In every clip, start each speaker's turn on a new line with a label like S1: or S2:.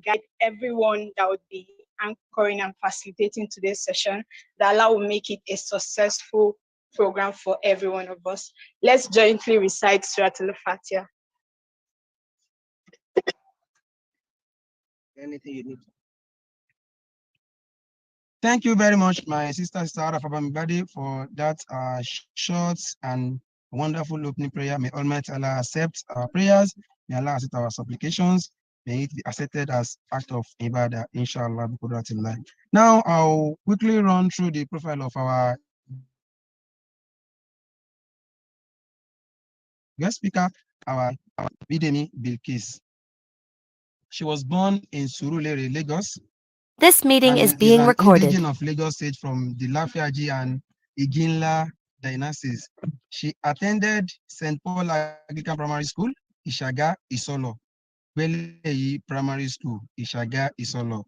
S1: guide everyone that would be anchoring and facilitating today's session, that Allah will make it a successful program for every one of us. Let's jointly recite Surah Al-Fatiha.
S2: Anything you need. Thank you very much, my sister Sarah Fabamibadi, for that short and wonderful opening prayer. May Almighty Allah accept our prayers. May Allah accept our supplications. May it be accepted as act of ibadah, inshallah. Now, I'll quickly run through the profile of our guest speaker, our Bidemi Bilkis. She was born in Surulere, Lagos.
S3: This meeting is being
S2: an
S3: recorded.
S2: Indigenous of Lagos State from the Lafiaji and Iginla dynasties. She attended St. Paul Anglican Primary School, Ishaga, Isolo, Beleyi Primary School, Ishaga, Isolo,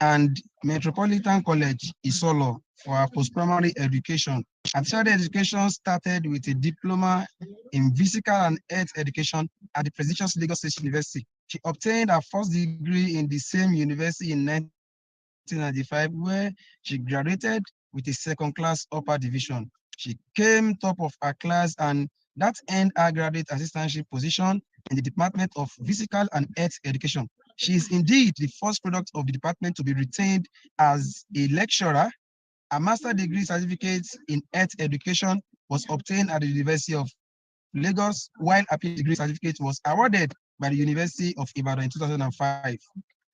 S2: and Metropolitan College, Isolo, for her post-primary education. Her tertiary education started with a diploma in physical and health education at the prestigious Lagos State University. She obtained her first degree in the same university in 1995, where she graduated with a second-class upper division. She came top of her class, and that earned her graduate assistantship position in the Department of Physical and Health Education. She is indeed the first product of the department to be retained as a lecturer. A master's degree certificate in health education was obtained at the University of Lagos, while a PhD degree certificate was awarded by the University of Ibadan in 2005.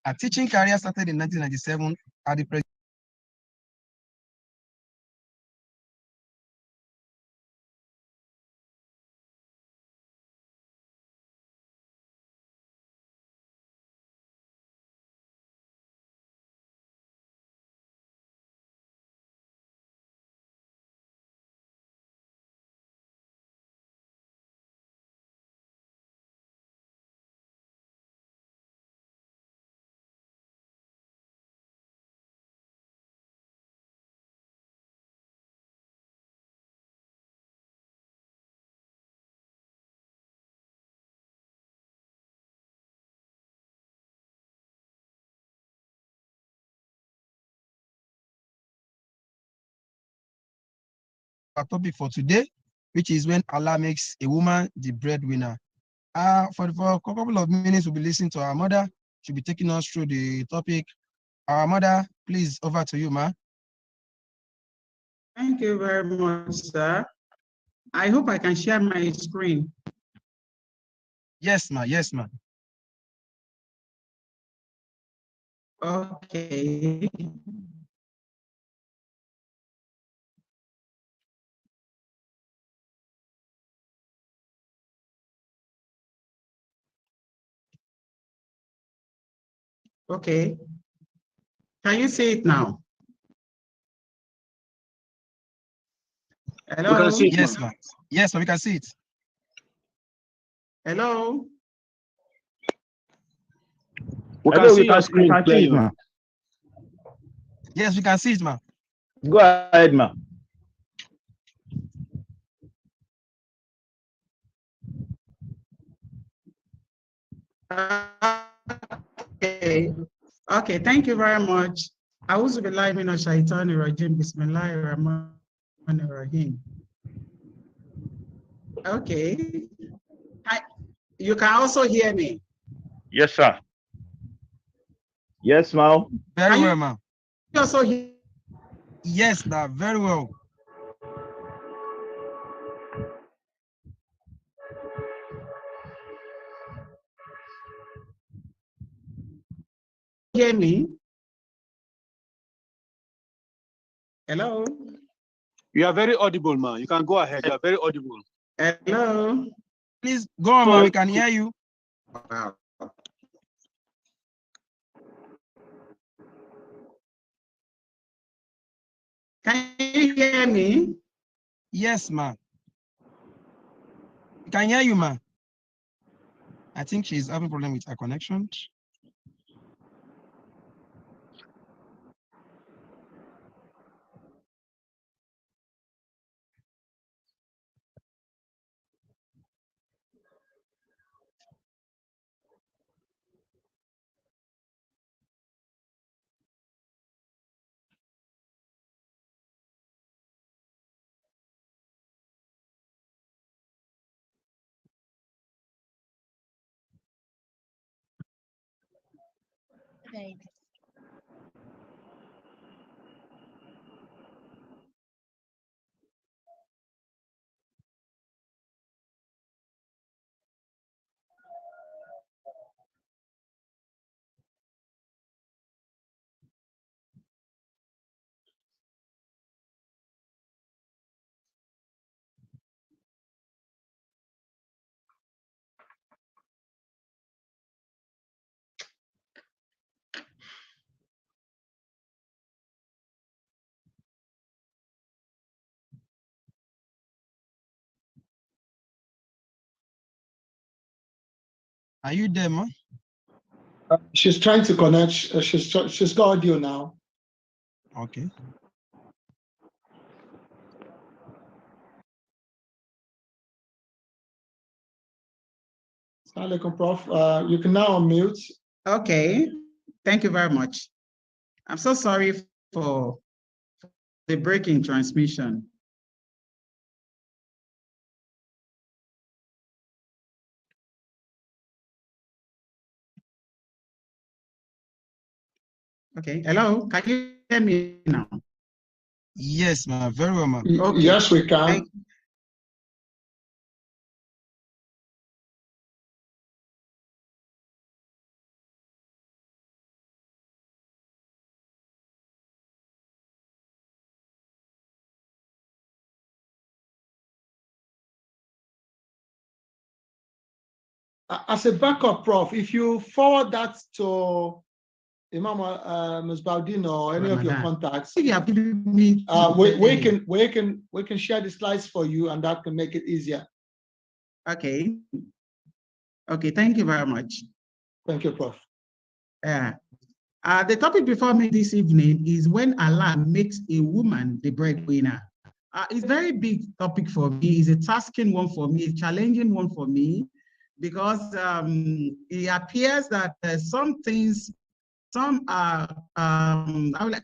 S2: Her teaching career started in 1997 at the our topic for today, which is when Allah makes a woman the breadwinner. For a couple of minutes, we'll be listening to our mother. She'll be taking us through the topic. Our mother, please, over to you, ma.
S4: Thank you very much, sir. I hope I can share my screen.
S2: Yes, ma. Yes, ma.
S4: Okay. Okay. Can you see it now? Hello?
S5: We can see it,
S2: yes, ma'am. Yes, we can see it.
S4: Hello?
S5: We can see your screen clearly, ma'am.
S2: Yes, we can see it, ma'am.
S5: Go ahead, ma'am.
S4: Okay. Okay, thank you very much. A'udhu billahi minash shaitani rajim. Bismillahir rahmanir rahim. Okay. You can also hear me.
S5: Yes, sir. Yes, ma'am.
S2: Very well, ma'am.
S4: You also hear?
S2: Yes, ma'am. Very well.
S4: Hear me? Hello?
S5: You are very audible, man. You can go ahead. You are very audible.
S4: Hello?
S2: Please go on, man. We can hear you.
S4: Wow. Can you hear me?
S2: Yes, ma'am. We can hear you, ma'am. I think she's having a problem with her connection.
S1: Thanks.
S2: Are you there, ma?
S6: She's trying to connect. She's got audio now.
S2: Okay.
S6: Assalamualaikum, Prof. You can now unmute.
S4: Okay, thank you very much. I'm so sorry for the breaking transmission. Okay, hello, can you hear me now?
S2: Yes, ma. Very well, ma.
S4: Okay.
S6: Yes, we can. As a backup, Prof, if you forward that to Imam Musbaudin or any of your contacts, we can share the slides for you, and that can make it easier.
S4: Okay. Okay, thank you very much.
S6: Thank you, Prof.
S4: The topic before me this evening is when Allah makes a woman the breadwinner. It's a very big topic for me. It's a tasking one for me, a challenging one for me, because it appears that some things, some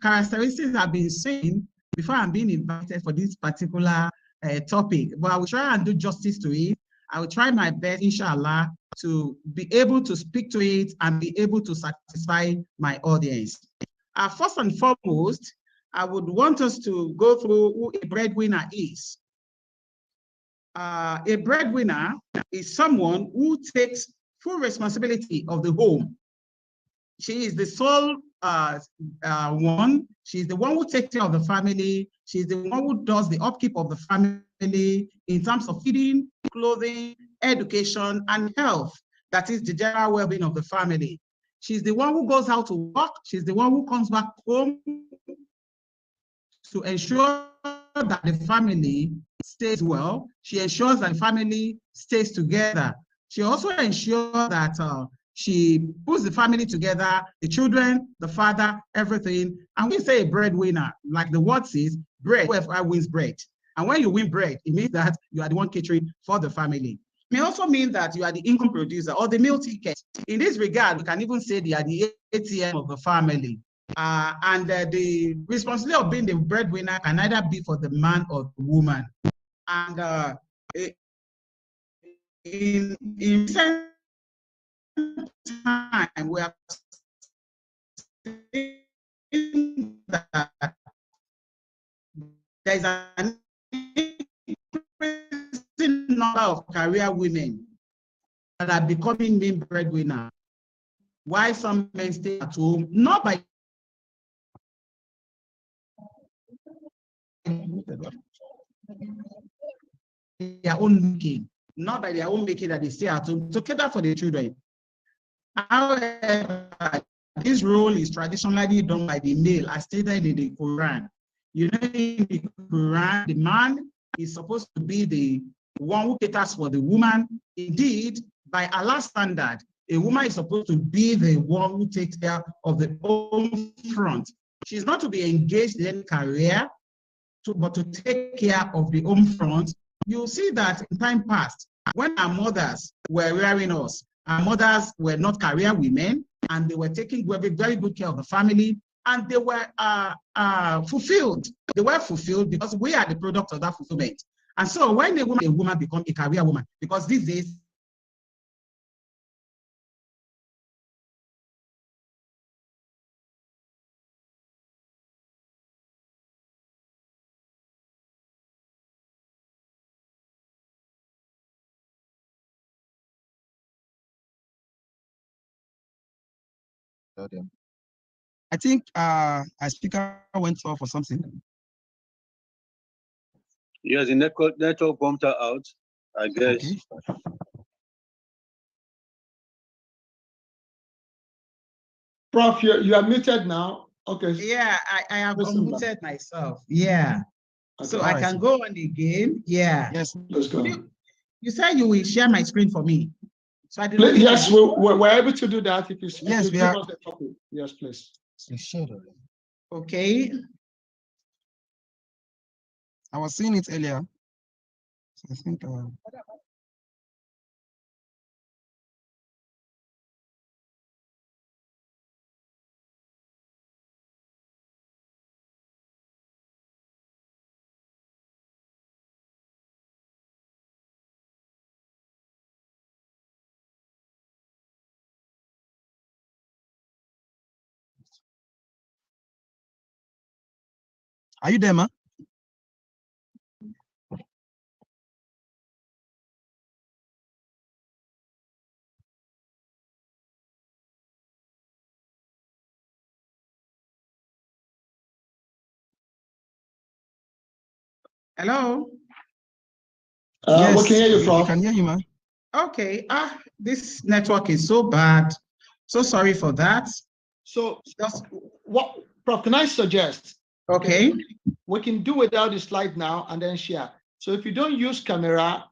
S4: characteristics have been seen before I'm being invited for this particular topic. But I will try and do justice to it. I will try my best, inshallah, to be able to speak to it and be able to satisfy my audience. First and foremost, I would want us to go through who a breadwinner is. A breadwinner is someone who takes full responsibility of the home. She is the sole one. She's the one who takes care of the family. She's the one who does the upkeep of the family in terms of feeding, clothing, education, and health. That is the general well-being of the family. She's the one who goes out to work. She's the one who comes back home to ensure that the family stays well. She ensures that the family stays together. She also ensures that she puts the family together, the children, the father, everything. And we say a breadwinner, like the word says, bread, whoever wins bread. And when you win bread, it means that you are the one catering for the family. It may also mean that you are the income producer or the meal ticket. In this regard, we can even say they are the ATM of the family. The responsibility of being the breadwinner can either be for the man or the woman. And in recent time, we are seeing that there is an increasing number of career women that are becoming main breadwinner, while some men stay at home, not by their own making, not by their own making that they stay at home to cater for the children. However, this role is traditionally done by the male, as stated in the Quran. You know, in the Quran, the man is supposed to be the one who caters for the woman. Indeed, by Allah's standard, a woman is supposed to be the one who takes care of the home front. She's not to be engaged in any career, but to take care of the home front. You'll see that in time past, when our mothers were rearing us, our mothers were not career women, and they were taking very, very good care of the family, and they were fulfilled. They were fulfilled because we are the product of that fulfillment. And so when a woman becomes a career woman, because these days,
S2: I think our speaker went off or something.
S5: Yes, the network bumped her out, I guess.
S2: Okay.
S6: Prof, you are muted now. Okay.
S4: Yeah, I have
S6: Listen,
S4: unmuted myself. Yeah.
S6: Okay.
S4: So
S2: All
S4: I
S2: right,
S4: can
S2: sir.
S4: go on again. Yeah.
S2: Yes.
S6: Let's go.
S4: You said you will share my screen for me. So I did not.
S6: Yes, we're able to do that if you,
S2: Yes,
S6: if you
S2: we
S6: give
S2: are.
S6: us the topic. Yes, please.
S4: Okay.
S2: I was seeing it earlier. So I think are you there, ma?
S4: Hello.
S2: Yes,
S6: we can hear you,
S2: we
S6: Prof.
S2: can hear you, ma.
S4: Okay. This network is so bad. So sorry for that.
S6: So what, Prof, can I suggest?
S4: Okay.
S6: We can do without the slide now and then share. So if you don't use camera,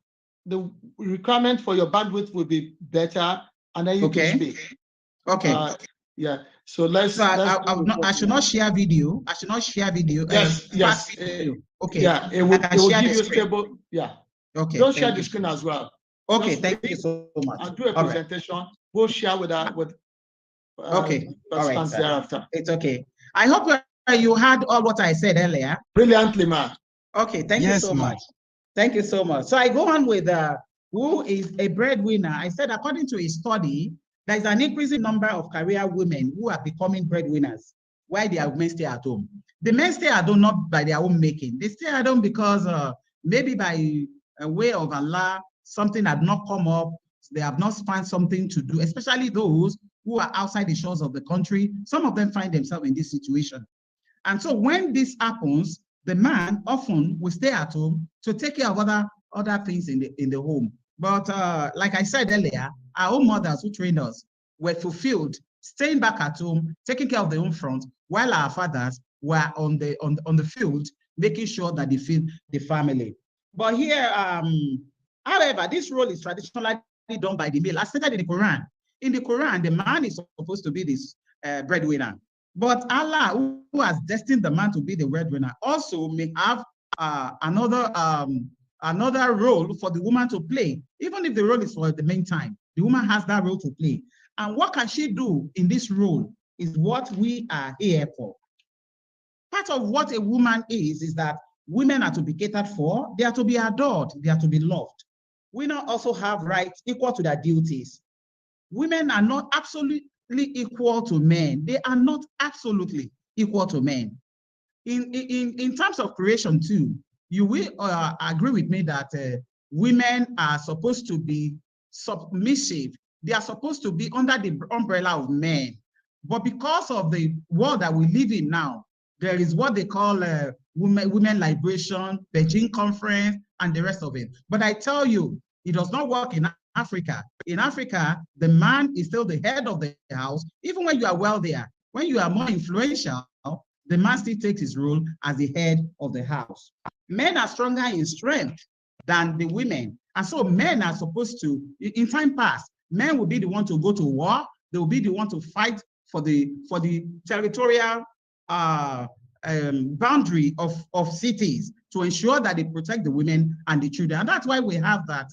S6: the requirement for your bandwidth will be better, and then you can speak.
S4: Okay.
S6: Yeah. So let's.
S4: So I should not share video. I should not share video.
S6: Yes.
S4: Fast video. Okay.
S6: Yeah. It will
S4: share
S6: give
S4: the
S6: you
S4: screen.
S6: stable. Yeah.
S4: Okay.
S6: Don't share the screen as well.
S4: Okay.
S6: Just
S4: Thank you so much.
S6: I'll do a
S4: All right.
S6: presentation. We'll share with
S4: Okay. All right, sir.
S6: thereafter.
S4: It's okay. I hope you heard all what I said earlier.
S6: Brilliantly, man.
S4: Okay. Thank you
S2: Yes,
S4: so
S2: ma.
S4: much. Thank you so much. So I go on with who is a breadwinner. I said, according to a study, there is an increasing number of career women who are becoming breadwinners while their men stay at home. The men stay at home not by their own making. They stay at home because maybe by a way of Allah, something had not come up. They have not found something to do, especially those who are outside the shores of the country. Some of them find themselves in this situation. And so when this happens, the man often will stay at home to take care of other things in the home. But like I said earlier, our own mothers who trained us were fulfilled, staying back at home, taking care of their own front, while our fathers were on the field, making sure that they feed the family. But here, however, this role is traditionally done by the male, as stated in the Quran. In the Quran, the man is supposed to be this breadwinner. But Allah, who has destined the man to be the breadwinner, also may have another role for the woman to play. Even if the role is for the meantime, the woman has that role to play. And what can she do in this role is what we are here for. Part of what a woman is that women are to be catered for, they are to be adored, they are to be loved. Women also have rights equal to their duties. Women are not absolutely equal to men. They are not absolutely equal to men. In terms of creation too, you will agree with me that women are supposed to be submissive. They are supposed to be under the umbrella of men. But because of the world that we live in now, there is what they call women liberation, Beijing conference, and the rest of it. But I tell you, it does not work in Africa. In Africa, the man is still the head of the house. Even when you are wealthier, when you are more influential, the man still takes his role as the head of the house. Men are stronger in strength than the women. And so men are supposed to, in time past, men will be the one to go to war. They will be the one to fight for the territorial boundary of cities to ensure that they protect the women and the children. And that's why we have that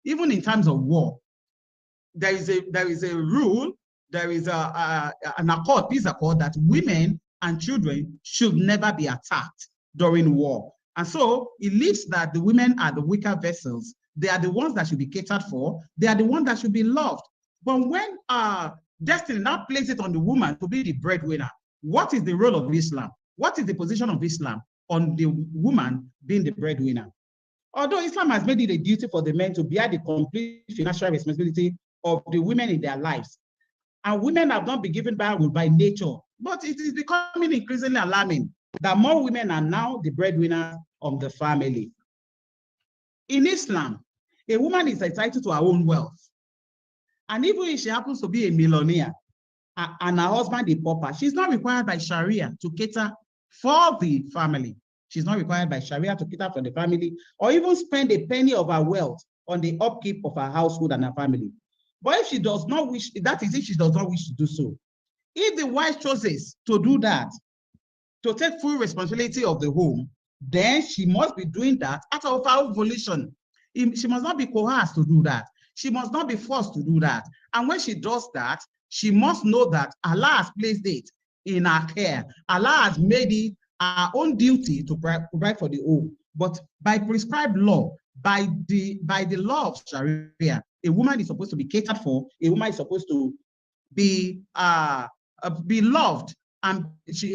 S4: even in times of war, there is a rule, there is an accord, peace accord, that women and children should never be attacked during war. And so it leaves that the women are the weaker vessels. They are the ones that should be catered for. They are the ones that should be loved. But when destiny now places it on the woman to be the breadwinner, what is the role of Islam? What is the position of Islam on the woman being the breadwinner? Although Islam has made it a duty for the men to bear the complete financial responsibility of the women in their lives, and women have not been given birth by nature. But it is becoming increasingly alarming that more women are now the breadwinners of the family. In Islam, a woman is entitled to her own wealth. And even if she happens to be a millionaire and her husband a pauper, she's not required by Sharia to cater for the family. She's not required by Sharia to cater for the family or even spend a penny of her wealth on the upkeep of her household and her family. But if she does not wish, that is if she does not wish to do so. If the wife chooses to do that, to take full responsibility of the home, then she must be doing that out of her own volition. She must not be coerced to do that. She must not be forced to do that. And when she does that, she must know that Allah has placed it in her care. Allah has made it our own duty to provide for the home. But by prescribed law, by the law of Sharia, a woman is supposed to be catered for. A woman is supposed to be loved, and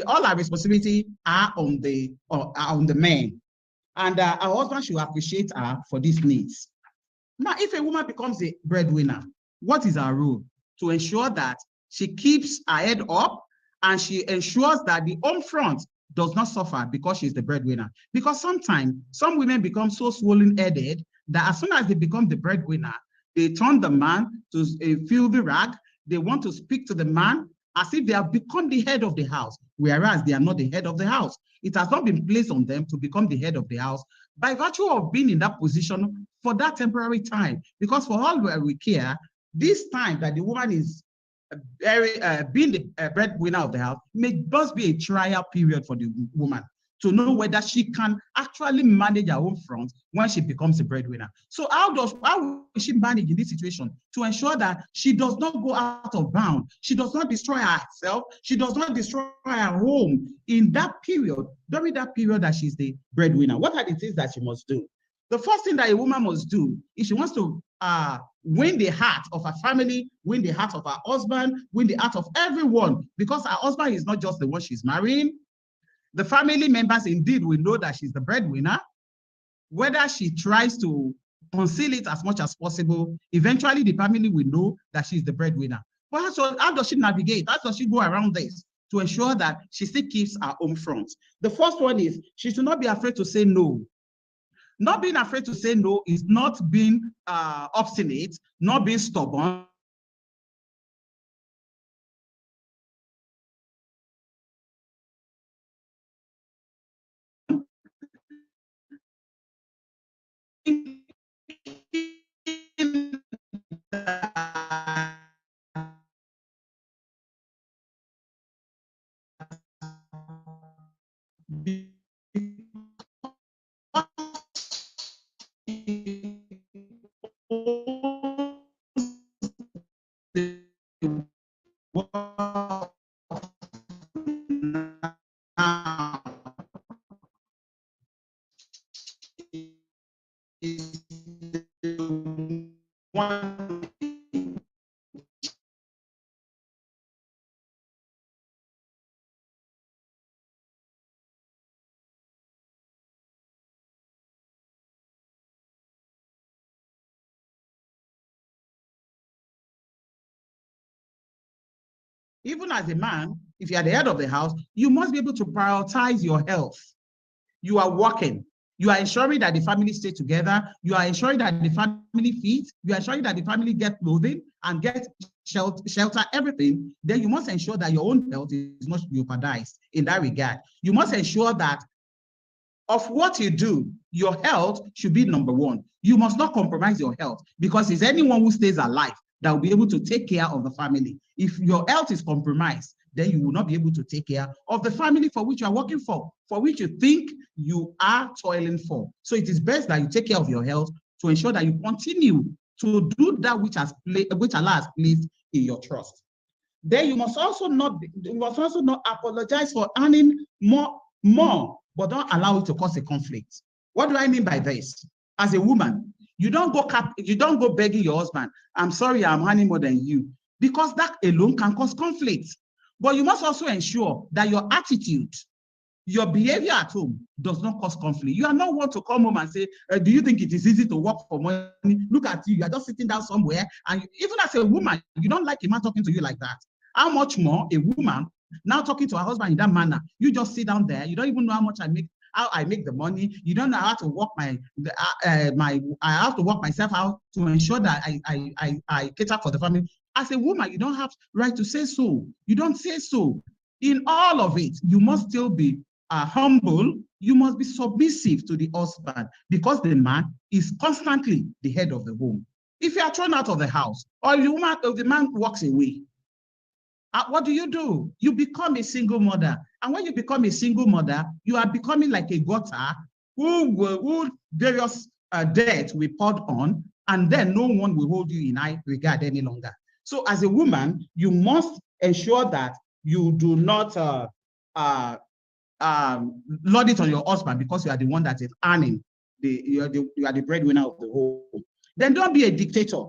S4: all her responsibility are on the man, and her husband should appreciate her for these needs. Now, if a woman becomes a breadwinner, what is her role? To ensure that she keeps her head up and she ensures that the home front does not suffer because she's the breadwinner. Because sometimes some women become so swollen-headed that as soon as they become the breadwinner, they turn the man to a filthy rag. They want to speak to the man as if they have become the head of the house, whereas they are not the head of the house. It has not been placed on them to become the head of the house by virtue of being in that position for that temporary time. Because for all we care, this time that the woman is being the breadwinner of the house must be a trial period for the woman to know whether she can actually manage her own front when she becomes a breadwinner. So how will she manage in this situation to ensure that she does not go out of bounds, she does not destroy herself, she does not destroy her home in that period, during that period that she's the breadwinner? What are the things that she must do? The first thing that a woman must do is she wants to win the heart of her family, win the heart of her husband, win the heart of everyone, because her husband is not just the one she's marrying. The family members indeed will know that she's the breadwinner. Whether she tries to conceal it as much as possible, eventually the family will know that she's the breadwinner. But how does she navigate? How does she go around this to ensure that she still keeps her home front? The first one is she should not be afraid to say no. Not being afraid to say no is not being obstinate, not being stubborn. Even as a man, if you are the head of the house, you must be able to prioritize your health. You are working. You are ensuring that the family stay together. You are ensuring that the family feeds. You are ensuring that the family get clothing and get shelter, everything. Then you must ensure that your own health is not jeopardized in that regard. You must ensure that of what you do, your health should be number one. You must not compromise your health, because it's anyone who stays alive that will be able to take care of the family. If your health is compromised, then you will not be able to take care of the family for which you are working for which you think you are toiling for. So it is best that you take care of your health to ensure that you continue to do that which Allah has placed in your trust. Then you must also not apologize for earning more, but don't allow it to cause a conflict. What do I mean by this? As a woman, you don't go begging your husband, I'm sorry, I'm earning more than you, because that alone can cause conflict. But you must also ensure that your attitude, Your behavior at home does not cause conflict. You are not one to come home and say, do you think it is easy to work for money? Look at you, you are just sitting down somewhere. And even as a woman, you don't like a man talking to you like that. How much more a woman now talking to her husband in that manner? You just sit down there. You don't even know how much how I make the money. You don't know how to work I have to work myself out to ensure that I cater for the family. As a woman, you don't have right to say so. You don't say so. In all of it, you must still be humble. You must be submissive to the husband, because the man is constantly the head of the home. If you are thrown out of the house, or the man walks away, what do? You become a single mother. And when you become a single mother, you are becoming like a gutter who various debt will poured on, and then no one will hold you in high regard any longer. So as a woman, you must ensure that you do not load it on your husband because you are the one that is earning, you are the breadwinner of the home. Then don't be a dictator.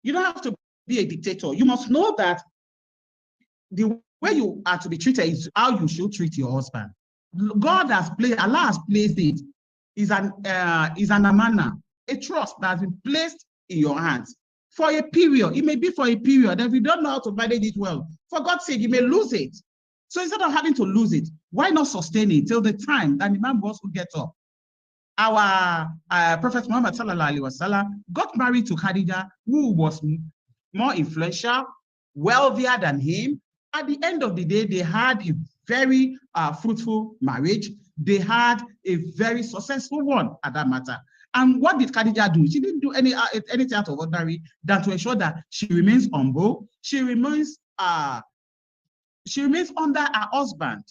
S4: You don't have to be a dictator. You must know that the way you are to be treated is how you should treat your husband. Allah has placed it is an amana, a trust that has been placed in your hands for a period. It may be for a period, and if you don't know how to manage it well, for God's sake, you may lose it. So instead of having to lose it, why not sustain it till the time that the man boss will get up? Our Prophet Muhammad sallallahu alaihi wasallam got married to Khadija, who was more influential, wealthier than him. At the end of the day, they had a very fruitful marriage. They had a very successful one at that matter. And what did Khadija do? She didn't do anything out of ordinary than to ensure that she remains humble. She remains under her husband.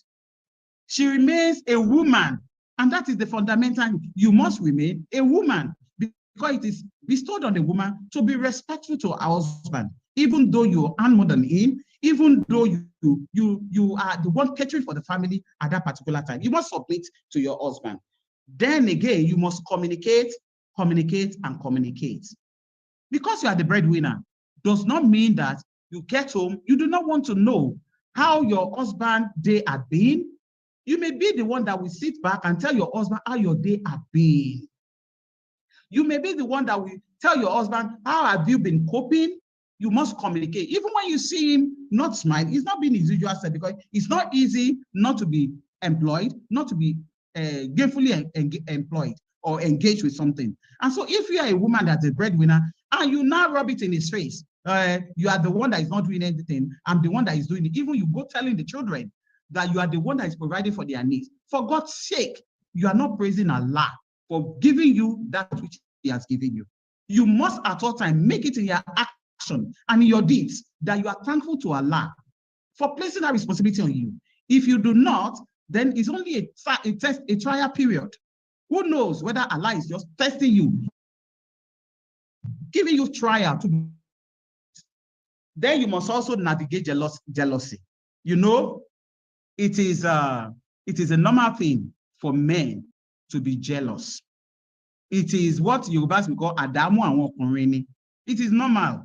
S4: She remains a woman. And that is the fundamental. You must remain a woman, because it is bestowed on a woman to be respectful to her husband, even though you earn more than him, even though you are the one catering for the family at that particular time. You must submit to your husband. Then again, you must communicate. Because you are the breadwinner does not mean that you get home, you do not want to know how your husband's day had been. You may be the one that will sit back and tell your husband how your day had been. You may be the one that will tell your husband, how have you been coping? You must communicate. Even when you see him not smile, he's not being his usual self, because it's not easy not to be employed, not to be gainfully employed or engaged with something. And so if you are a woman that's a breadwinner and you now rub it in his face, you are the one that is not doing anything, I'm the one that is doing it. Even you go telling the children that you are the one that is providing for their needs. For God's sake, you are not praising Allah for giving you that which he has given you. You must at all times make it in your action and in your deeds that you are thankful to Allah for placing that responsibility on you. If you do not, then it's only a trial period. Who knows whether Allah is just testing you, giving you trial to. Then you must also navigate jealousy. You know, it is a normal thing for men to be jealous. It is what Yorubas we call Adamu and Wokunrini. It is normal.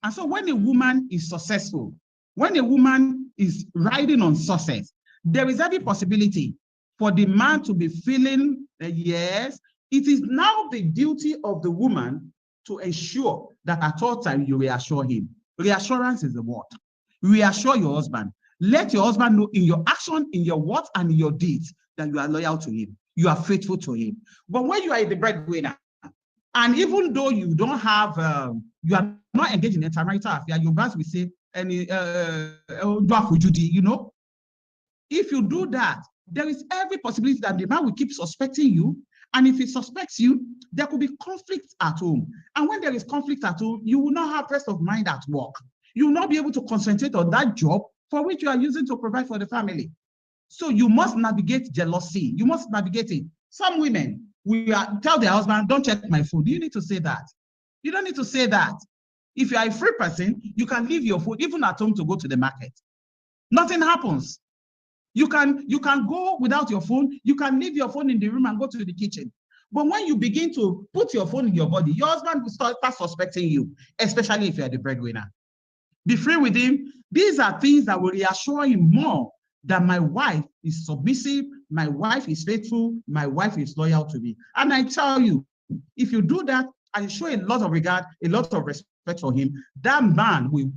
S4: And so when a woman is successful, when a woman is riding on success, there is every possibility for the man to be feeling that, yes, it is now the duty of the woman to ensure that at all times you reassure him. Reassurance is the word. Reassure your husband. Let your husband know in your action, in your words, and in your deeds that you are loyal to him. You are faithful to him. But when you are the breadwinner, and even though you don't have, you are not engaged in extramarital affair, your guys will say, you know, if you do that, there is every possibility that the man will keep suspecting you. And if he suspects you, there could be conflict at home. And when there is conflict at home, you will not have rest of mind at work. You will not be able to concentrate on that job for which you are using to provide for the family. So you must navigate jealousy. You must navigate it. Some women will tell their husband, don't check my phone. Do you need to say that? You don't need to say that. If you are a free person, you can leave your phone even at home to go to the market. Nothing happens. You can go without your phone. You can leave your phone in the room and go to the kitchen. But when you begin to put your phone in your body, your husband will start suspecting you, especially if you are the breadwinner. Be free with him. These are things that will reassure him more that my wife is submissive, my wife is faithful, my wife is loyal to me. And I tell you, if you do that and show a lot of regard, a lot of respect for him, that man will,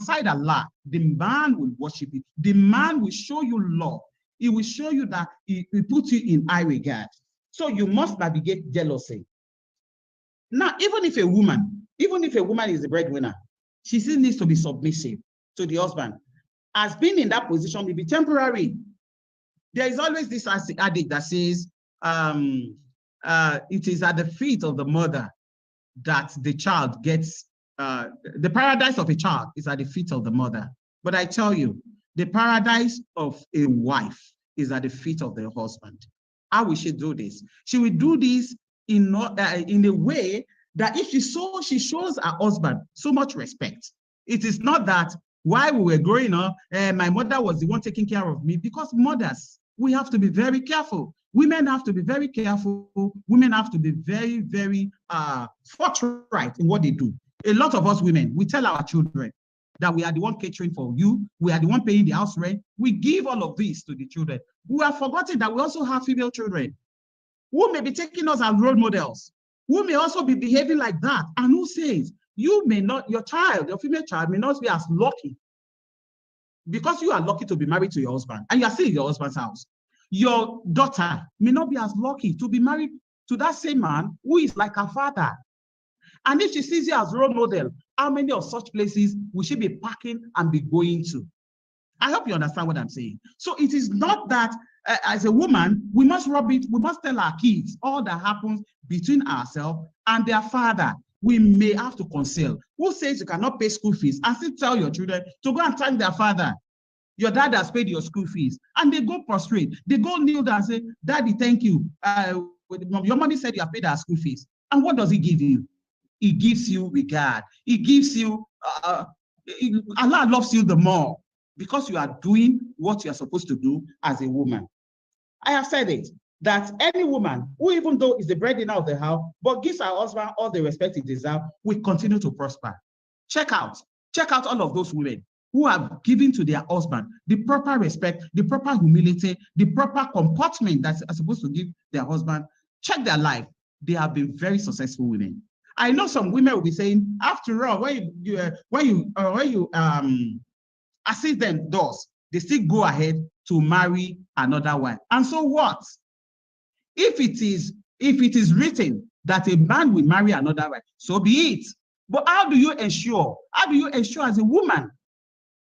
S4: aside Allah, the man will worship you. The man will show you love. He will show you that he puts you in high regard. So you must navigate jealousy. Now, even if a woman is the breadwinner, she still needs to be submissive to the husband. As being in that position will be temporary. There is always this adage that says, it is at the feet of the mother that the child gets, the paradise of a child is at the feet of the mother. But I tell you, the paradise of a wife is at the feet of the husband. How will she do this? She will do this in a way that if she shows her husband so much respect. It is not that while we were growing up, my mother was the one taking care of me, because mothers, we have to be very careful. Women have to be very careful. Women have to be very, very forthright in what they do. A lot of us women, we tell our children that we are the one catering for you. We are the one paying the house rent. We give all of this to the children. We have forgotten that we also have female children who may be taking us as role models, who may also be behaving like that, and who says, you may not, your female child may not be as lucky, because you are lucky to be married to your husband and you are still in your husband's house. Your daughter may not be as lucky to be married to that same man who is like her father. And if she sees you as role model, how many of such places will she be packing and be going to? I hope you understand what I'm saying. So it is not that as a woman, we must tell our kids all that happens between ourselves and their father. We may have to conceal. Who says you cannot pay school fees and still tell your children to go and thank their father? Your dad has paid your school fees. And they go prostrate. They go kneel down and say, Daddy, thank you. Your mommy said you have paid our school fees. And what does he give you? He gives you regard. He gives you, Allah loves you the more because you are doing what you are supposed to do as a woman. I have said it, that any woman who, even though is the breadwinner of the house, but gives her husband all the respect he deserves, will continue to prosper. Check out all of those women who have given to their husband the proper respect, the proper humility, the proper comportment that are supposed to give their husband. Check their life. They have been very successful women. I know some women will be saying, after all, when you assist them doors, they still go ahead to marry another wife. And so what? If it is written that a man will marry another wife, so be it. But how do you ensure as a woman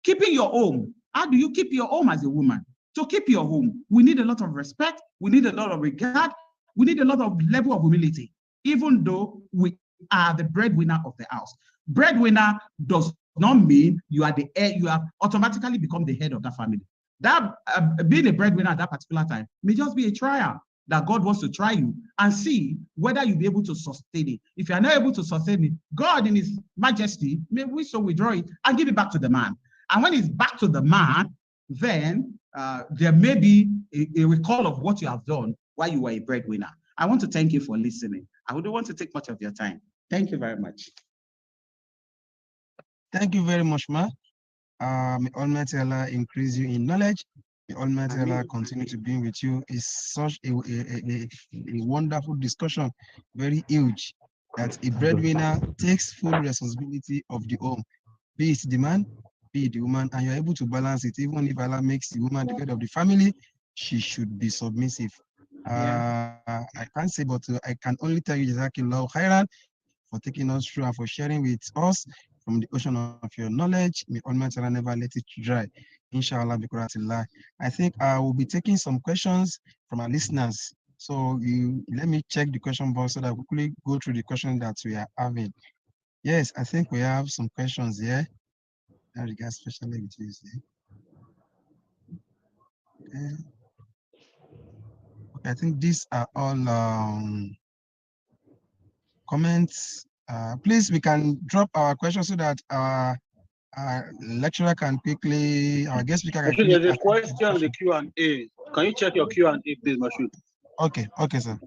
S4: keeping your home? How do you keep your home as a woman? To keep your home, we need a lot of respect, we need a lot of regard, we need a lot of level of humility, even though we are the breadwinner of the house. Breadwinner does not mean you are the heir, you have automatically become the head of that family. That being a breadwinner at that particular time may just be a trial that God wants to try you and see whether you'll be able to sustain it. If you are not able to sustain it, God in his majesty may wish to withdraw it and give it back to the man. And when it's back to the man, then there may be a recall of what you have done while you were a breadwinner. I want to thank you for listening. I wouldn't want to take much of your time. Thank you very much.
S2: Thank you very much, Ma. May Almighty Allah increase you in knowledge. May Almighty Allah continue to be with you. It's such a wonderful discussion, very huge, that a breadwinner takes full responsibility of the home, be it the man, be it the woman, and you're able to balance it. Even if Allah makes the woman the head of the family, she should be submissive. I can't say, but I can only tell you, Jazakallahu khairan, for taking us through and for sharing with us from the ocean of your knowledge. May Almighty Allah never let it dry. Inshallah, bikuratillah. I think I will be taking some questions from our listeners. So let me check the question box so that we quickly go through the questions that we are having. Yes, I think we have some questions here. That regards special activities. Okay. I think these are all comments. Please, we can drop our questions so that our lecturer can quickly, our guest speaker can quickly.
S5: There's a question on the Q&A. Can you check your Q&A, please, Mashood?
S2: Okay, sir.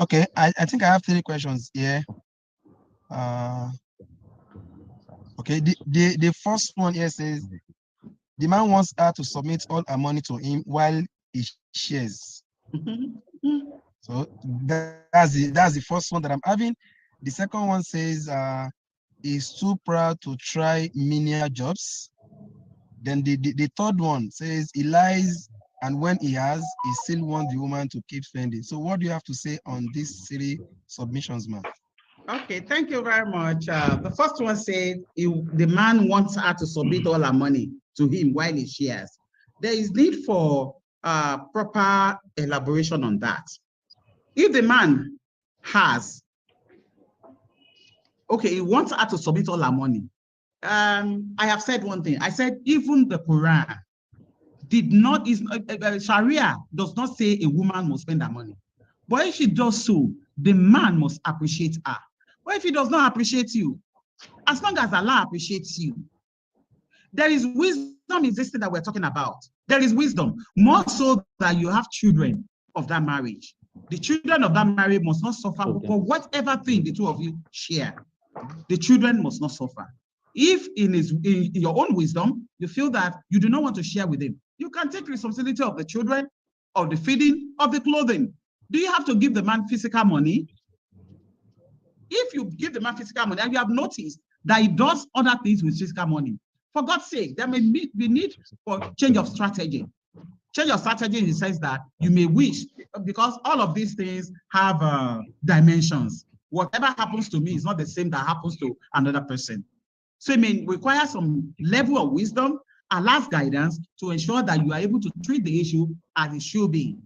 S2: Okay, I think I have 3 questions here. Okay, the first one here says the man wants her to submit all her money to him while he shares. So that's the first one that I'm having. The second one says he's too proud to try menial jobs. Then the third one says he lies, and when he has, he still wants the woman to keep spending. So what do you have to say on these three submissions, ma'am?
S4: Okay, thank you very much. The first one said the man wants her to submit all her money to him while he shares. There is need for proper elaboration on that. If the man has, okay, he wants her to submit all her money. I have said one thing. I said even the Quran did not, Sharia does not say a woman must spend her money. But if she does so, the man must appreciate her. But if he does not appreciate you, as long as Allah appreciates you, there is wisdom in this thing that we're talking about. There is wisdom, more so that you have children of that marriage. The children of that marriage must not suffer for whatever thing the two of you share. The children must not suffer. If in your own wisdom, you feel that you do not want to share with him, you can take responsibility of the children, of the feeding, of the clothing. Do you have to give the man physical money? If you give the man physical money and you have noticed that he does other things with physical money, for God's sake, there may be need for change of strategy. Change your strategy in the sense that you may wish, because all of these things have dimensions. Whatever happens to me is not the same that happens to another person. So it may require some level of wisdom, Allah's guidance, to ensure that you are able to treat the issue as it should be.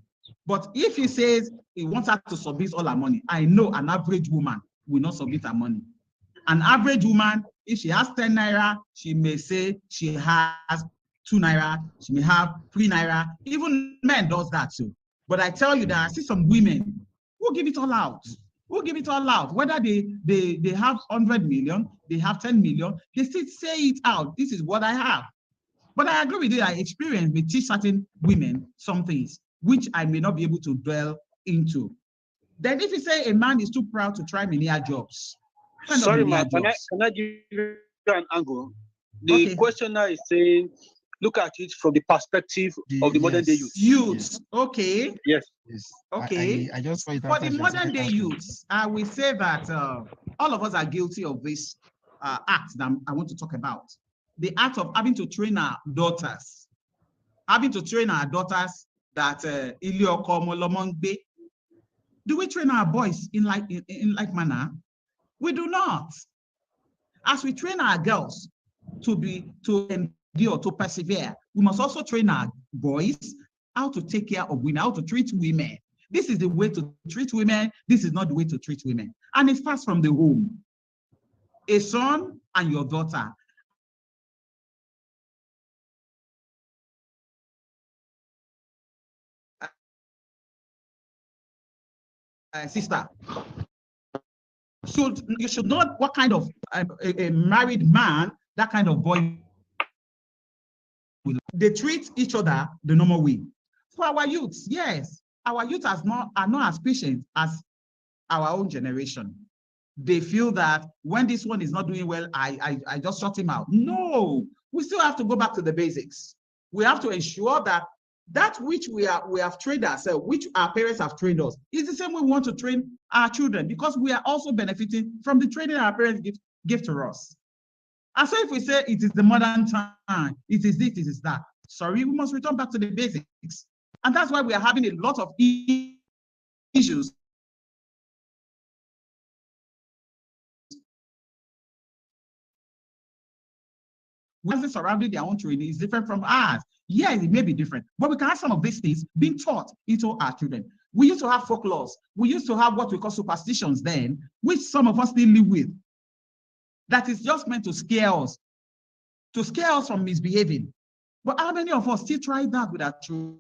S4: But if he says he wants her to submit all her money, I know an average woman will not submit her money. An average woman, if she has 10 naira, she may say she has 2 naira, she may have 3 naira. Even men does that too. But I tell you that I see some women who give it all out. Who give it all out? Whether they have 100 million, they have 10 million, they still say it out. This is what I have. But I agree with you, I experience may teach certain women some things which I may not be able to dwell into. Then if you say a man is too proud to try menial jobs.
S5: Sorry, ma, can I give you an angle? The questioner is saying, look at it from the perspective of the modern day youth.
S4: Youths, okay.
S5: Yes.
S4: Okay.
S2: I just saw it
S4: for the modern day youths, I will say that all of us are guilty of this act that I want to talk about. The act of having to train our daughters. Having to train our daughters that do we train our boys in like manner? We do not. As we train our girls to endure, to persevere, we must also train our boys how to take care of women, how to treat women. This is the way to treat women. This is not the way to treat women. And it starts from the home. A son and your daughter. Sister, you should know what kind of a married man, that kind of boy, they treat each other the normal way. For our youths, yes, our youth are not as patient as our own generation. They feel that when this one is not doing well, I just shut him out. No, we still have to go back to the basics. We have to ensure that which we have trained ourselves, which our parents have trained us, is the same way we want to train our children, because we are also benefiting from the training our parents give to us. And so if we say it is the modern time, it is this, it is that, sorry, we must return back to the basics. And that's why we are having a lot of issues surrounding their own training is different from ours. Yes, it may be different, but we can have some of these things being taught into our children. We used to have folklores. We used to have what we call superstitions then, which some of us still live with. That is just meant to scare us from misbehaving. But how many of us still try that with our children?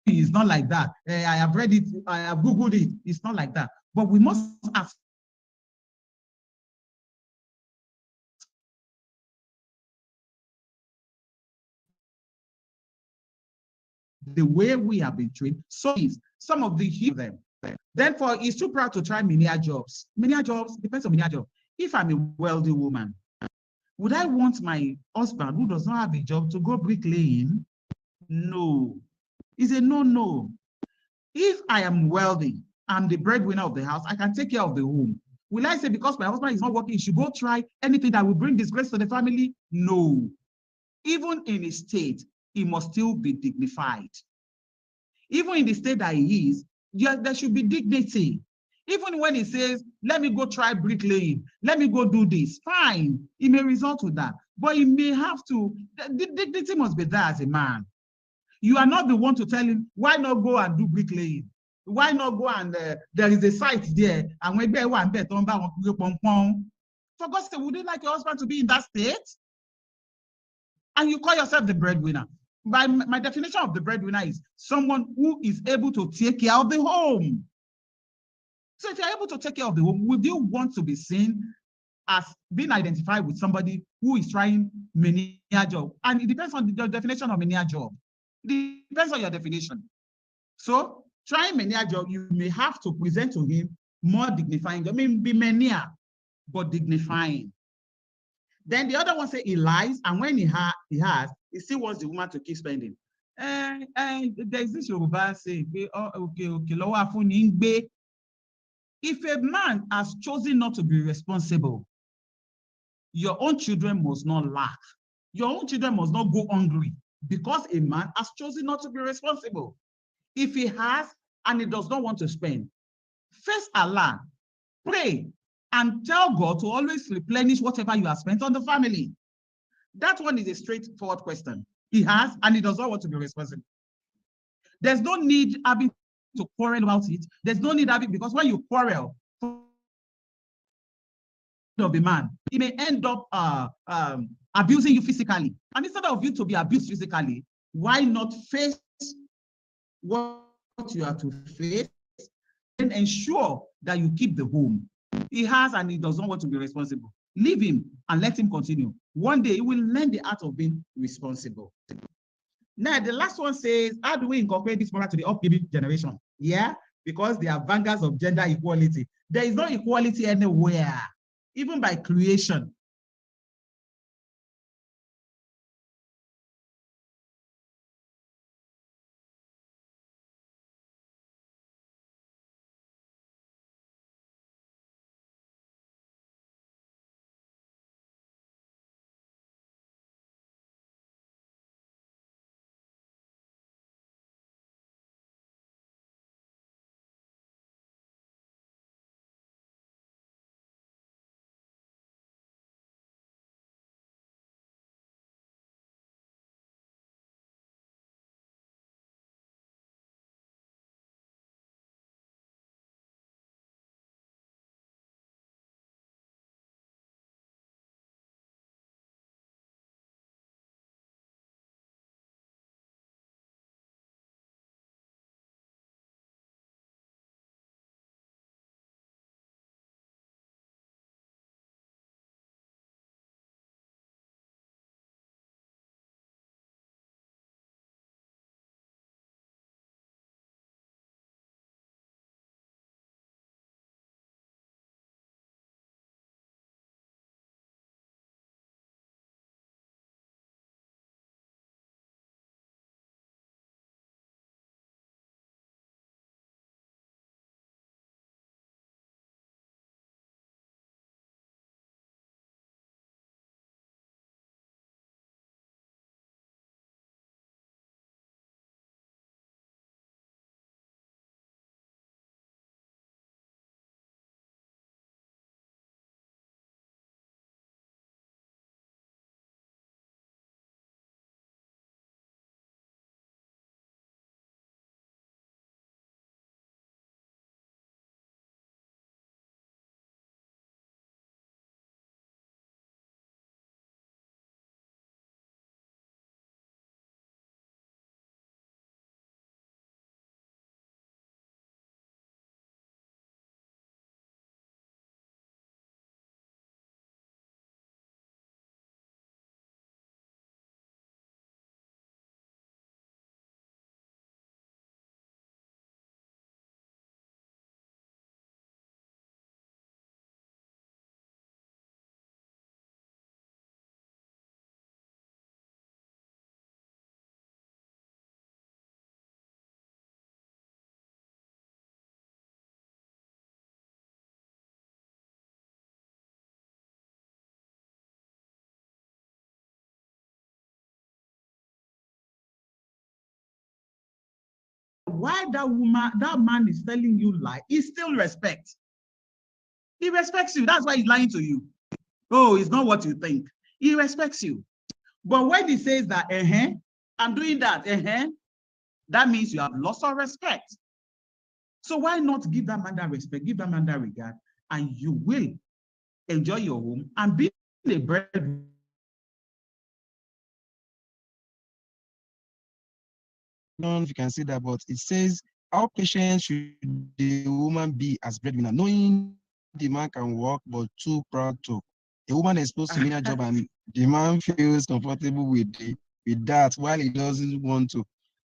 S4: It's not like that. I have read it, I have Googled it. It's not like that. But we must ask. The way we have been trained, so is some of the them. Then he's too proud to try menial jobs. Menial jobs, depends on menial job. If I'm a wealthy woman, would I want my husband who does not have a job to go bricklaying? No. It's a no-no. If I am wealthy, I'm the breadwinner of the house, I can take care of the home. Will I say because my husband is not working, he should go try anything that will bring disgrace to the family? No. Even in his state, he must still be dignified. Even in the state that he is, there should be dignity. Even when he says, let me go try bricklaying, let me go do this, fine, it may result with that. But he may have to, the dignity must be there as a man. You are not the one to tell him, why not go and do bricklaying? Why not go and, there is a site there, and when they want bet on for God's sake, would you like your husband to be in that state? And you call yourself the breadwinner. By my definition of the breadwinner is someone who is able to take care of the home. So if you're able to take care of the home, would you want to be seen as being identified with somebody who is trying menial job? And it depends on the definition of menial job. It depends on your definition. So trying menial job, you may have to present to him more dignifying. I mean, be menial, but dignifying. Then the other one say he lies, and when he still wants the woman to keep spending. There's this Yoruba saying, okay. If a man has chosen not to be responsible, your own children must not lack. Your own children must not go hungry because a man has chosen not to be responsible. If he has and he does not want to spend, face Allah, pray, and tell God to always replenish whatever you have spent on the family. That one is a straightforward question. He has and he does not want to be responsible. There's no need having to quarrel about it. There's no need having, because when you quarrel of a man, he may end up abusing you physically. And instead of you to be abused physically, why not face what you have to face and ensure that you keep the home? He has and he does not want to be responsible. Leave him and let him continue. One day he will learn the art of being responsible. Now, the last one says, how do we incorporate this moral to the upcoming generation? Yeah, because they are vanguards of gender equality. There is no equality anywhere, even by creation. while that man is telling you lie, he still respects. He respects you. That's why he's lying to you. Oh, it's not what you think. He respects you. But when he says that, I'm doing that, that means you have lost our respect. So why not give that man that respect, give that man that regard, and you will enjoy your home and be a breadwinner.
S2: If you can see that, but it says, how patient should the woman be as breadwinner, knowing the man can work but too proud to? A woman is supposed to mean a job and the man feels comfortable with that while he doesn't want to.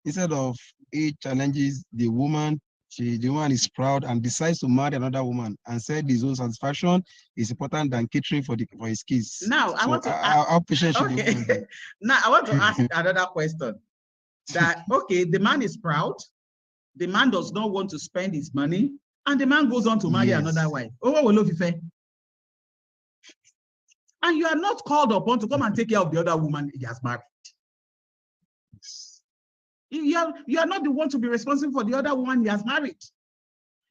S2: Instead of it challenges the woman, the woman is proud and decides to marry another woman and said his own satisfaction is important than catering for his kids.
S4: Now, I want to how patient should the woman be? Now, I want to ask another question. That, okay, the man is proud, the man does not want to spend his money, and the man goes on to marry another wife. Oh, what will you say? And you are not called upon to come and take care of the other woman he has married. You are not the one to be responsible for the other woman he has married.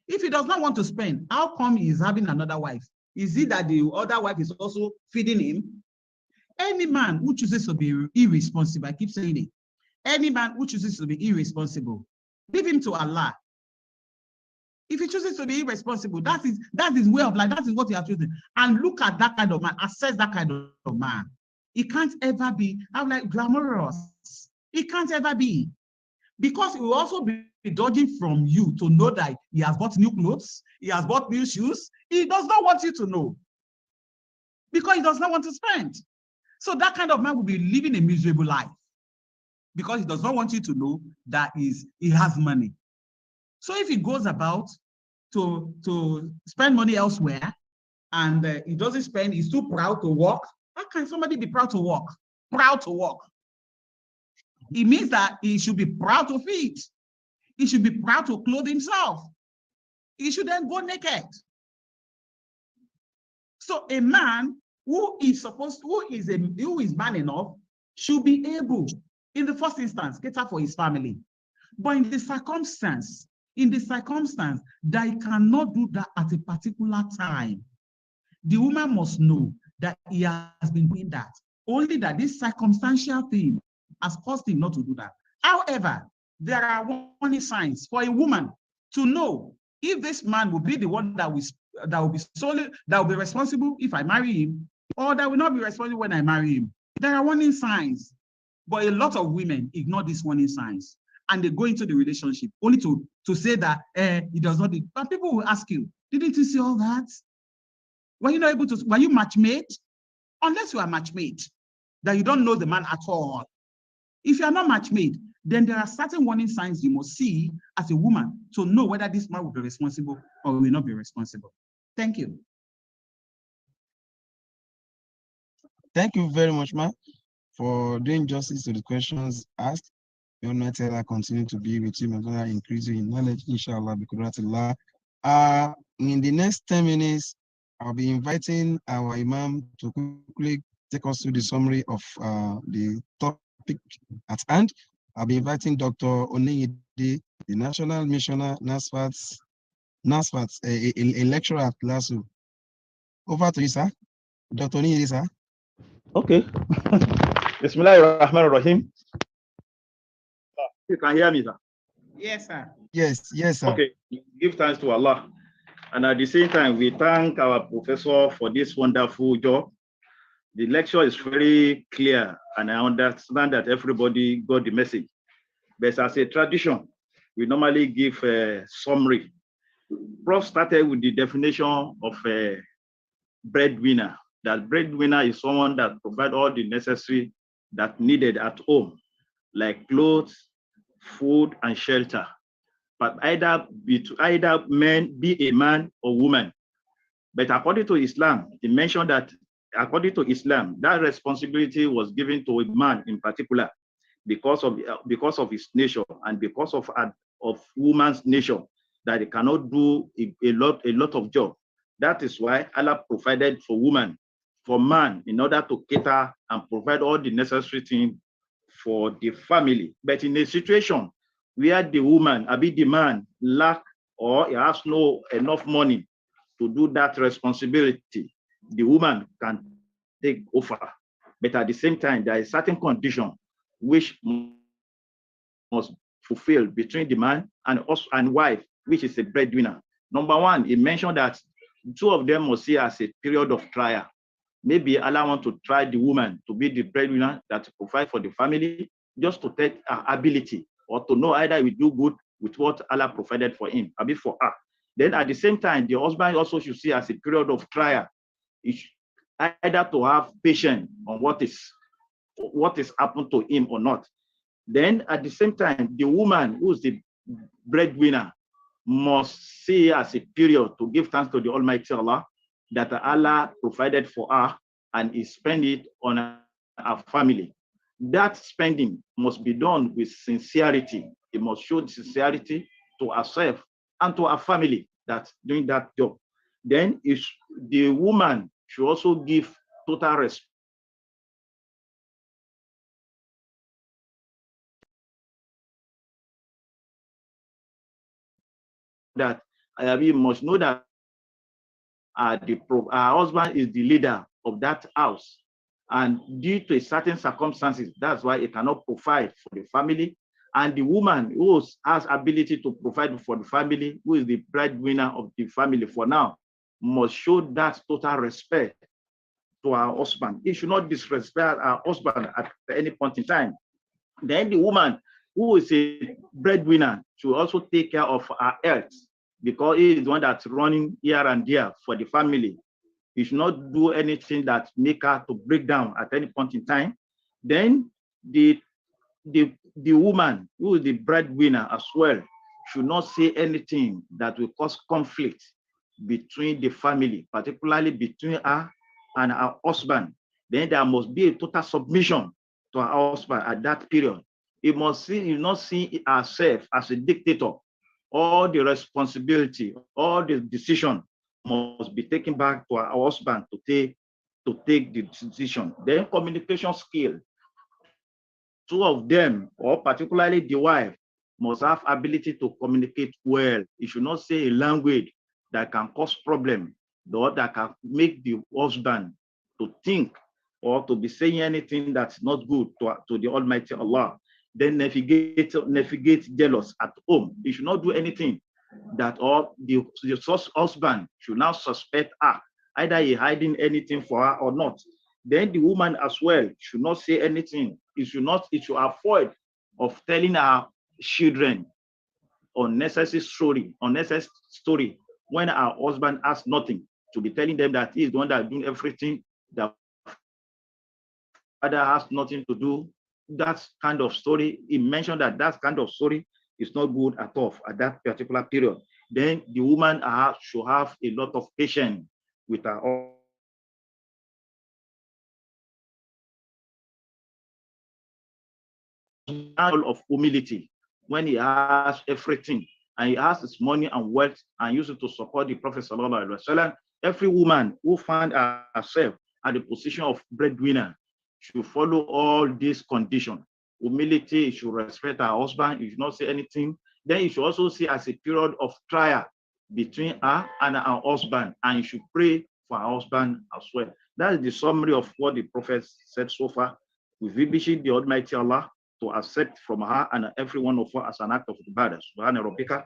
S4: If he does not want to spend, how come he is having another wife? Is it that the other wife is also feeding him? Any man who chooses to be irresponsible, I keep saying it, any man who chooses to be irresponsible, leave him to Allah. If he chooses to be irresponsible, that is his way of life. That is what he has chosen. And look at that kind of man, assess that kind of man. He can't ever be, I'm like, glamorous. He can't ever be. Because he will also be dodging from you to know that he has bought new clothes, he has bought new shoes. He does not want you to know. Because he does not want to spend. So that kind of man will be living a miserable life. Because he does not want you to know that he has money. So if he goes about to spend money elsewhere and he doesn't spend, he's too proud to work, how can somebody be proud to work? Proud to work. It means that he should be proud to feed. He should be proud to clothe himself. He should then go naked. So a man who is man enough should be able, in the first instance, cater for his family. But in the circumstance that he cannot do that at a particular time, the woman must know that he has been doing that. Only that this circumstantial thing has caused him not to do that. However, there are warning signs for a woman to know if this man will be the one that will be responsible if I marry him, or that will not be responsible when I marry him. There are warning signs, but a lot of women ignore these warning signs and they go into the relationship only to say that he does not. But people will ask you, didn't you see all that? Were you not able to? Were you matchmade? Unless you are matchmade, that you don't know the man at all. If you are not matchmade, then there are certain warning signs you must see as a woman to know whether this man will be responsible or will not be responsible. Thank you.
S2: Thank you very much, ma, for doing justice to the questions asked. May Almighty Allah continue to be with you, may Allah increase you in knowledge, inshallah, biqudratillah. In the next 10 minutes, I'll be inviting our Imam to quickly take us through the summary of the topic at hand. I'll be inviting Dr. Oneyide, the National Missioner, NASFAT, a lecturer at LASU. Over to you, sir. Dr. Oneyide, sir.
S7: Okay. Bismillahirrahmanirrahim. You can hear me, sir?
S4: Yes, sir.
S2: Yes, sir.
S7: Okay. Give thanks to Allah. And at the same time, we thank our professor for this wonderful job. The lecture is very clear, and I understand that everybody got the message. But as a tradition, we normally give a summary. Prof started with the definition of a breadwinner. That breadwinner is someone that provides all the necessary that needed at home, like clothes, food, and shelter. But either men, be a man or woman. But according to Islam, it mentioned that according to Islam, that responsibility was given to a man in particular because of his nature and because of woman's nature, that he cannot do a lot of job. That is why Allah provided for woman, for man, in order to cater and provide all the necessary things for the family. But in a situation where the woman, the man, lack or he has no enough money to do that responsibility, the woman can take over. But at the same time, there is certain condition which must fulfill between the man and wife, which is a breadwinner. Number one, he mentioned that two of them must see as a period of trial. Maybe Allah want to try the woman to be the breadwinner that provide for the family, just to take her ability or to know either we do good with what Allah provided for him, or for her. Then at the same time, the husband also should see as a period of trial. Either to have patience on what is happened to him or not. Then at the same time, the woman who's the breadwinner must see as a period to give thanks to the Almighty Allah that Allah provided for her and he spend it on her family. That spending must be done with sincerity. It must show sincerity to herself and to her family that's doing that job. Then the woman should also give total respect that we must know that our husband is the leader of that house. And due to certain circumstances, that's why he cannot provide for the family. And the woman who has ability to provide for the family, who is the breadwinner of the family for now, must show that total respect to her husband. He should not disrespect her husband at any point in time. Then the woman who is a breadwinner should also take care of her health, because he is the one that's running here and there for the family. He should not do anything that make her to break down at any point in time. Then the woman who is the breadwinner as well should not say anything that will cause conflict between the family, particularly between her and her husband. Then there must be a total submission to her husband at that period. He must not see herself as a dictator. All the responsibility, all the decision must be taken back to her husband to take the decision. Then communication skill. Two of them, or particularly the wife, must have ability to communicate well. He should not say a language that can cause problem, or that can make the husband to think or to be saying anything that's not good to the Almighty Allah. Then navigate jealous at home. He should not do anything that or the husband should now suspect her, either he hiding anything for her or not. Then the woman as well should not say anything. It should avoid of telling her children unnecessary story when her husband has nothing, to be telling them that he is the one that is doing everything, that father has nothing to do. That kind of story, he mentioned that kind of story is not good at all at that particular period. Then the woman should have a lot of patience with her of humility when he has everything and he has his money and wealth and use it to support the Prophet sallallahu alaihi wasallam. Every woman who finds herself at the position of breadwinner should follow all these conditions. Humility, should respect her husband, you should not say anything. Then you should also see as a period of trial between her and her husband, and you should pray for her husband as well. That is the summary of what the Prophet said so far. We wishing the Almighty Allah to accept from her and every one of us as an act of ibadah. Subhana rabbika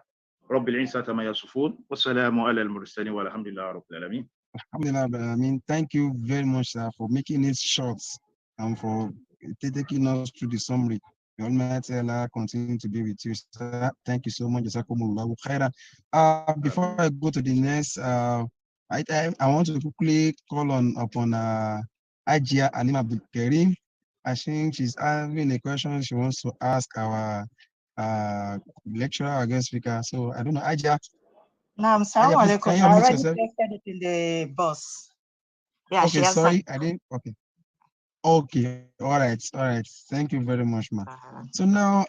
S7: rabbil izzati amma yasifun wa salamun ala al-mursalin walhamdulillahi rabbil alamin.
S2: Alhamdulillah, thank you very much, sir, for making it short and for taking us through the summary. The Almighty Allah continue to be with you, sir. Thank you so much. Jazakumullahu khairan. Before I go to the next, I want to quickly call upon Ajia Alima Abdul. I think she's having a question she wants to ask our lecturer, our guest speaker. So I don't know, Ajia.
S8: Naam, salaam alaikum. I already tested it in the bus. Yeah,
S2: okay, sorry, I didn't. Okay, all right. Thank you very much, ma. So now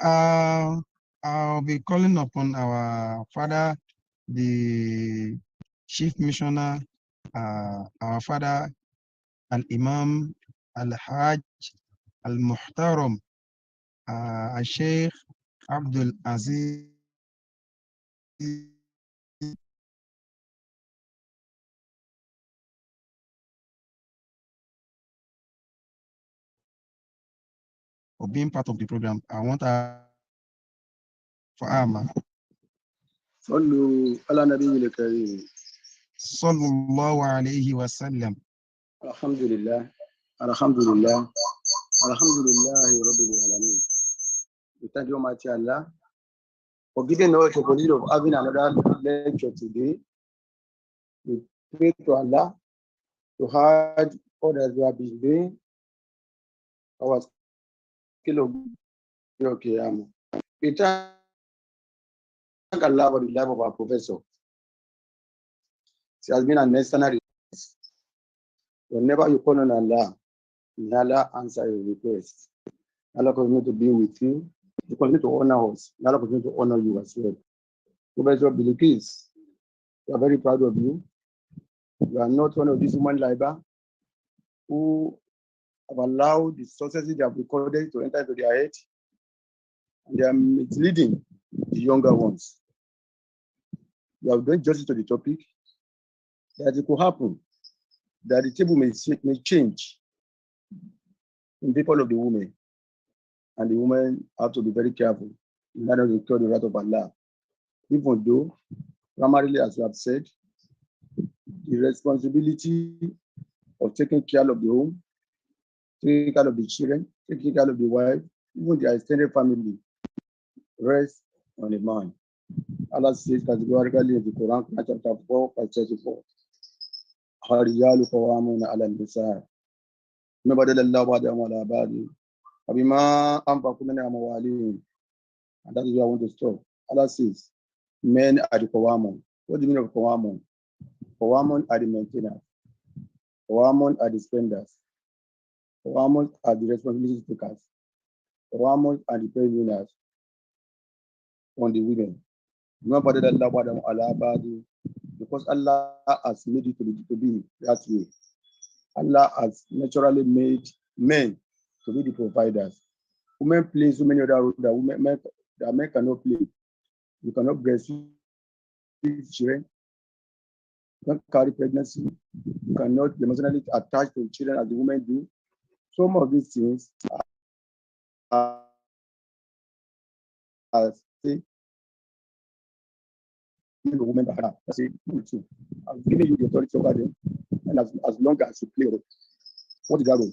S2: I'll be calling upon our father, the chief missioner, our father, Al-Imam, Al-Hajj, Al-Muhtaram, Al-Sheikh Abdul Aziz for being part of the program. I want for Amma.
S9: صلوا على النبي الكريم.
S2: صلى الله عليه وسلم.
S9: الحمد لله الحمد لله الحمد لله رب العالمين. We thank you, Almighty Allah, for giving us the opportunity of having another lecture today. We pray to Allah to hide all that we have been doing, our skill of okay. We thank Allah for the life of our professor. She has been an extraordinary. Whenever you call on Allah, may Allah answer your request. Allah continue to be with you. You continue to honor us. Allah continue to honor you as well. Professor Bilikis, we are very proud of you. You are not one of these human labor who have allowed the successes they have recorded to enter into their head, and they are misleading the younger ones. You have done justice to the topic, that it could happen, that the table may change in people of the woman, and the women have to be very careful in order to incur the wrath of Allah. Even though, primarily, as you have said, the responsibility of taking care of the home, taking care of the children, taking care of the wife, even their extended family, rests on a man. Allah says categorically in the Quran, chapter 4, verse 34. الرجال قوامون على النساء بما بدل الله بعضهم على بعض وبما أنفقوا من أموالهم. And that is where I want to stop. Allah says, men are the Qawamon. What do you mean of Qawamon? Qawamon are the maintainers. Qawamon are the spenders. Qawamon are the responsibility takers. Qawamon are the breadwinners on the women. Because Allah has made it to be that way. Allah has naturally made men to be the providers. Women play so many other roles that men cannot play. You cannot breastfeed children. You can't carry pregnancy. You cannot emotionally attach to children as the women do. Some of these things are the women that have. I say, I'm giving you the authority over them, and as long as you play it, what is that role?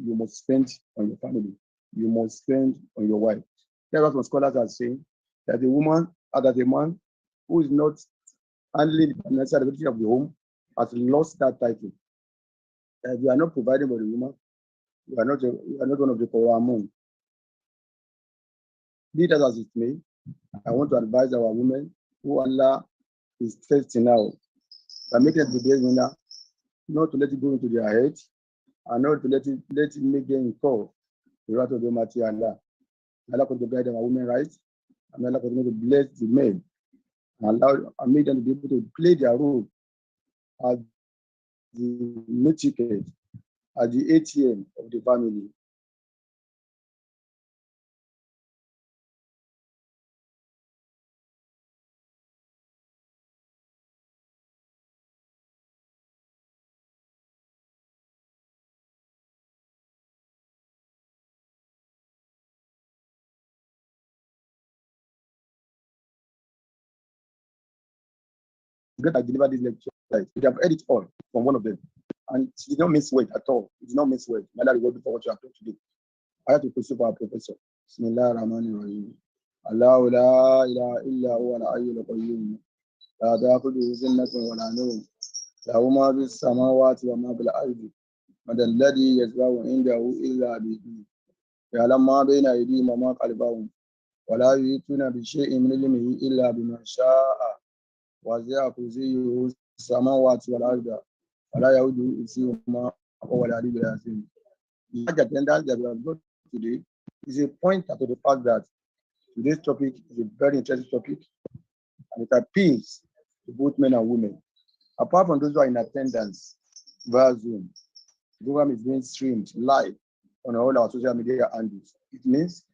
S9: You must spend on your family. You must spend on your wife. That's what some scholars are saying, that a woman, that a man who is not handling the financial ability of the home has lost that title. If you are not providing for the woman, you are not one of the Qawamon. Be that as it may, I want to advise our women who Allah is testing now by making it the breadwinner, not to let it go into their head, and not to let it make them incur the wrath of the Almighty Allah. Allah continue to guide our women right, and Allah continue to bless the men, and allow and make them to be able to play their role as the meat ticket, as the ATM of the family. I delivered this lecture. Right. You have heard it all from one of them. And she did not miss word at all. It did not miss word. May Allah reward you for what you have done today. I have to pursue for our professor. Bismillah ar-Rahman ar-Rahim. Allahu la ilaha illa huwa al-hayyul qayyum. La ta'khudhuhu sinatun wa la nawm. Lahu ma fis samawati wa ma fil ardi. Man alladhi yashfa'u 'indahu illa bi'idhnihi. Ya'lamu ma bayna aydihim wa ma khalfahum. Wa la yuhituna bi shay'in min ilmihi illa bima sha'a. وَزِعَ كُرْسِيُّهُ السَّمَاوَاتِ وَالْأَرْضَ وَلَا يَئُودُهُ حِفْظُهُمَا وَهُوَ الْعَلِيُّ الْعَظِيمُ. The agenda that we have got today is a pointer to the fact that today's topic is a very interesting topic, and it appeals to both men and women. Apart from those who are in attendance via Zoom, the program is being streamed live on all our social media handles. It means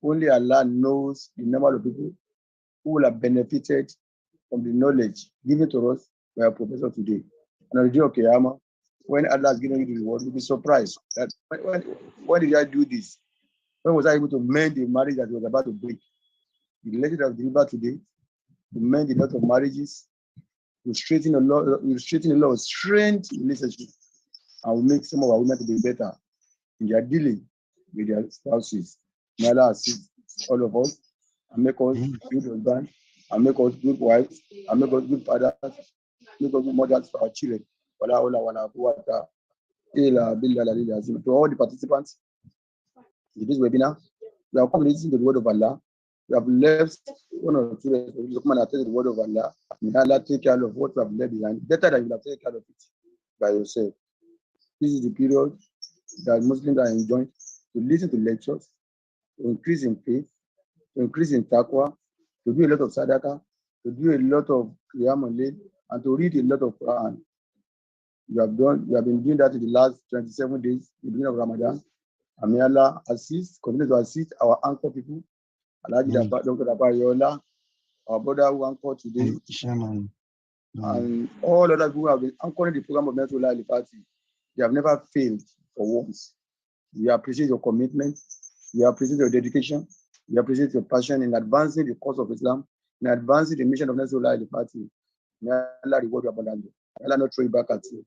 S9: Only Allah knows the number of people who will have benefited from the knowledge given to us by our professor today. And on the day of Qiyamah, when Allah has given you the reward, you'll be surprised that when did I do this? When was I able to mend the marriage that was about to break? The lecture that was delivered today, to mend a lot of marriages, to straighten a lot of strained relationships, and will make some of our women to be better in their dealing with their spouses. May Allah assist all of us and make us good husbands, and make us good wives, and make us good fathers, make us good mothers for our children. To all the participants in this webinar, we have come to listen to the word of Allah. We have left one or two to come and attend the word of Allah. May Allah take care of what we have left behind, better than you have taken care of it by yourself. This is the period that Muslims are enjoying to listen to lectures, to increase in faith, to increase in taqwa, to do a lot of sadaqah, to do a lot of qiyam al-layl, and to read a lot of Quran. We have been doing that in the last 27 days, the beginning of Ramadan. And may Allah continue to assist our anchor people, Dr. Abayola, our brother who anchored today, and all other people who have been anchoring the program of Mental Life Party. They have never failed for once. We appreciate your commitment. We appreciate your dedication. We appreciate your passion in advancing the cause of Islam, in advancing the mission of Mental Life Party. May Allah reward you abundantly. May Allah not throw it back at you.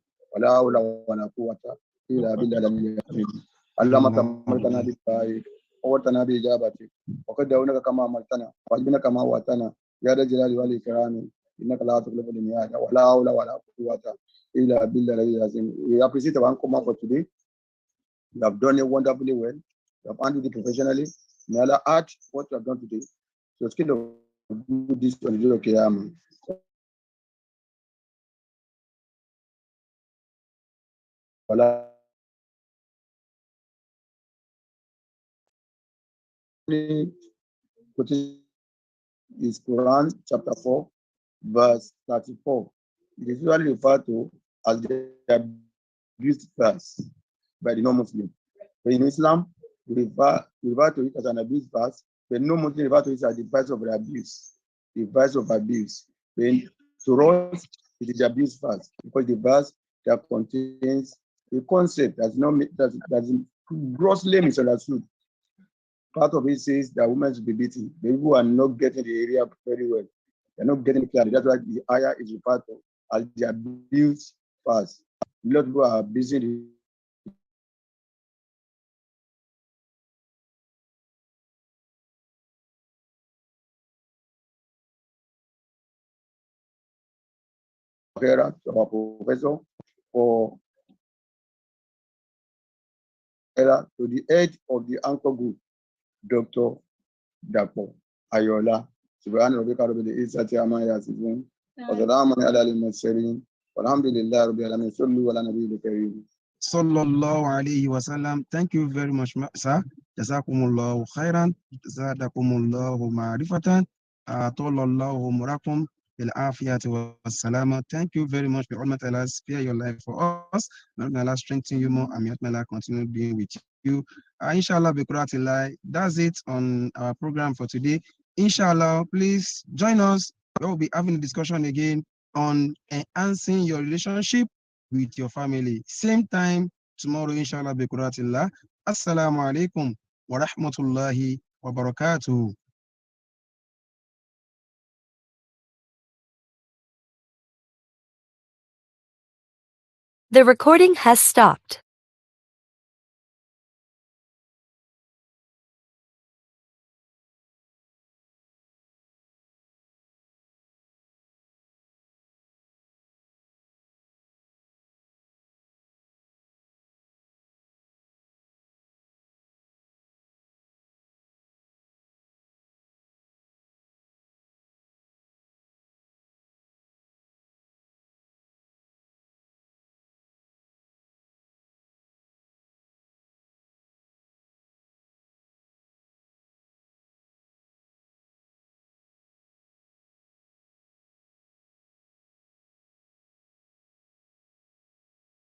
S9: اللهم تمتنا بالطائف ووتنا بإجابتك وقد دعونك كما أمرتنا واجبنا كما وعدتنا يا ذا الجلال والإكرام إنك لا تخلف الميعاد ولا حول ولا قوة إلا بالله العلي العظيم. We appreciate our anchor for today. You have done it wonderfully well. You have handled it professionally. May Allah add what you have done today. So skill of do this on the day of Qiyamah. Is Quran chapter 4, verse 34. It is usually referred to as the abused verse by the non-Muslim. But in Islam, we refer to it as an abused verse, but non-Muslim refer to it as the verse of abuse. The verse of abuse. Then to us, it is the abused verse because the verse that contains a concept that is grossly misunderstood. Part of it says that women should be beaten. The people are not getting the area very well. They're not getting it clearly. That's why the ayah is referred to as the abuse verse. A lot of people are abusing to our professor for to the head of the anchor group, Dr. Dapo Ayola. Subhanahu wa ta'ala Isati Amaya Sizun. Wasalamu ala al-Mursalin. Walhamdulillah Rabbil Alamin. Sallu ala Nabiyil Kareem.
S2: Sallallahu alayhi wa sallam. Thank you very much, sir. Jazakumullahu khairan. Zadakumullahu ma'rifatan. Atolallahu murakum. Thank you very much. May Allah spare your life for us. May Allah strengthen you more, and may Allah continue being with you. Inshallah, that's it on our program for today. Inshallah, please join us. We'll be having a discussion again on enhancing your relationship with your family. Same time tomorrow, inshallah, bikuratillah. Assalamu alaikum wa rahmatullahi wa barakatuh.
S3: The recording has stopped.